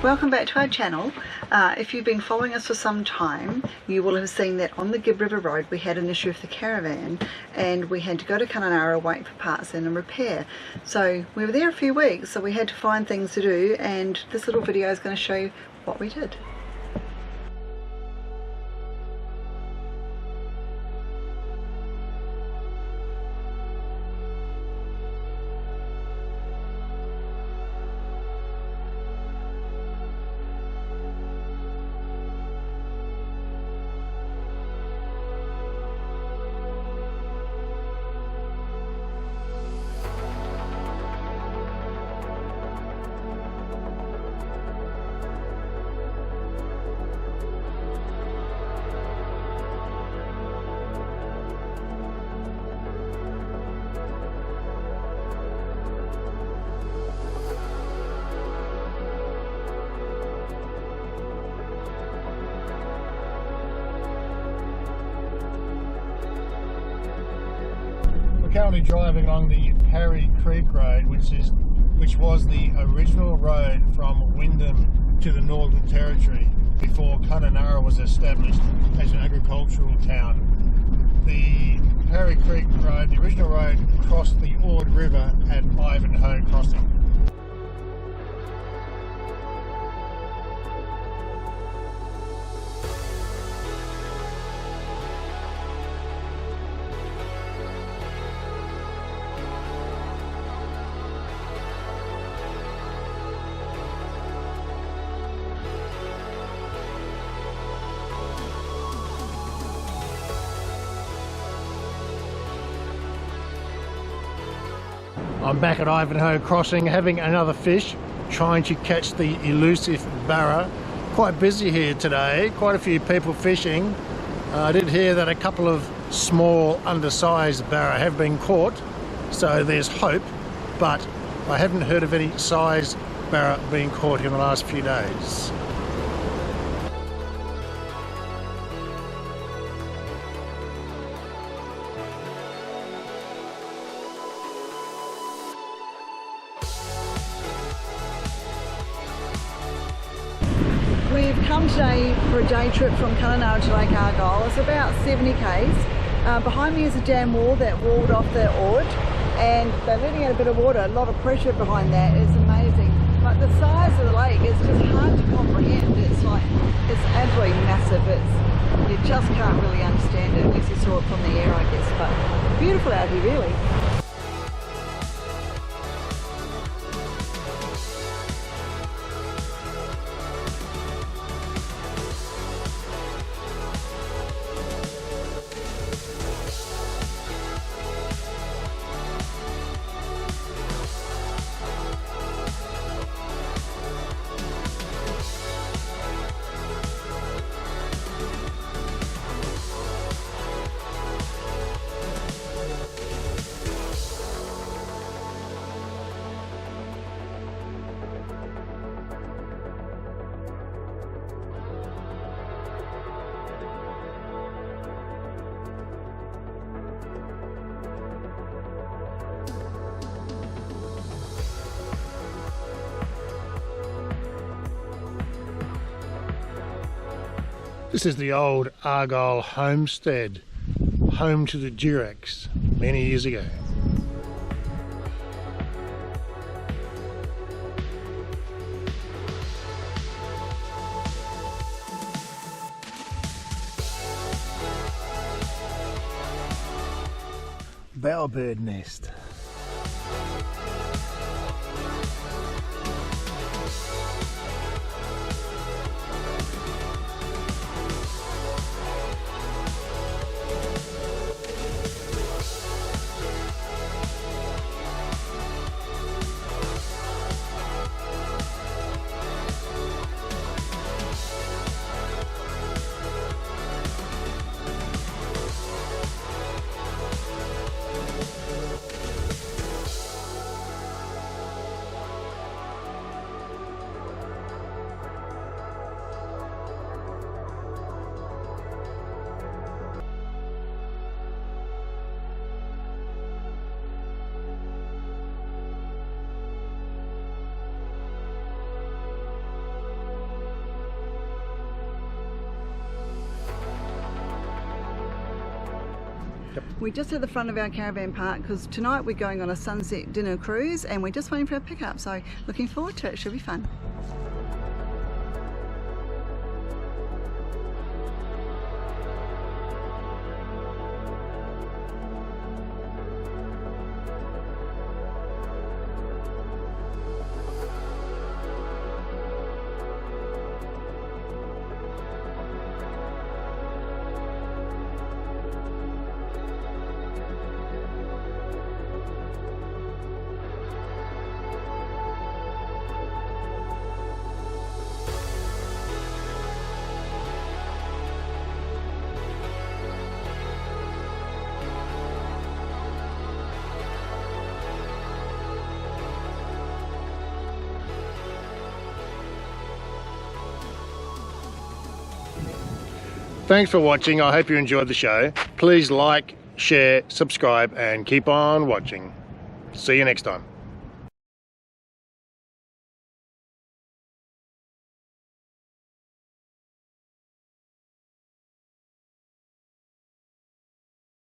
Welcome back to our channel. If you've been following us for some time, you will have seen that on the Gibb River Road we had an issue with the caravan and we had to go to Kununurra, wait for parts and repair. So we were there a few weeks, so we had to find things to do, and this little video is going to show you what we did. We're currently driving along the Parry Creek Road, which was the original road from Wyndham to the Northern Territory before Kununurra was established as an agricultural town. The Parry Creek Road, the original road, crossed the Ord River at Ivanhoe Crossing. I'm back at Ivanhoe Crossing having another fish, trying to catch the elusive barra. Quite busy here today, quite a few people fishing. I did hear that a couple of small undersized barra have been caught, so there's hope, but I haven't heard of any size barra being caught in the last few days. We've come today for a day trip from Kununurra to Lake Argyle. It's about 70 k's. Behind me is a dam wall that walled off the Ord, and they're letting out a bit of water. A lot of pressure behind that. It's amazing. But the size of the lake is just hard to comprehend. It's absolutely massive. You just can't really understand it unless you saw it from the air, I guess. But beautiful out here, really. This is the old Argyle Homestead, home to the Durex many years ago. Bowerbird nest. We're just at the front of our caravan park because tonight we're going on a sunset dinner cruise and we're just waiting for our pickup, so looking forward to it. Should be fun. Thanks for watching. I hope you enjoyed the show. Please like, share, subscribe, and keep on watching. See you next time.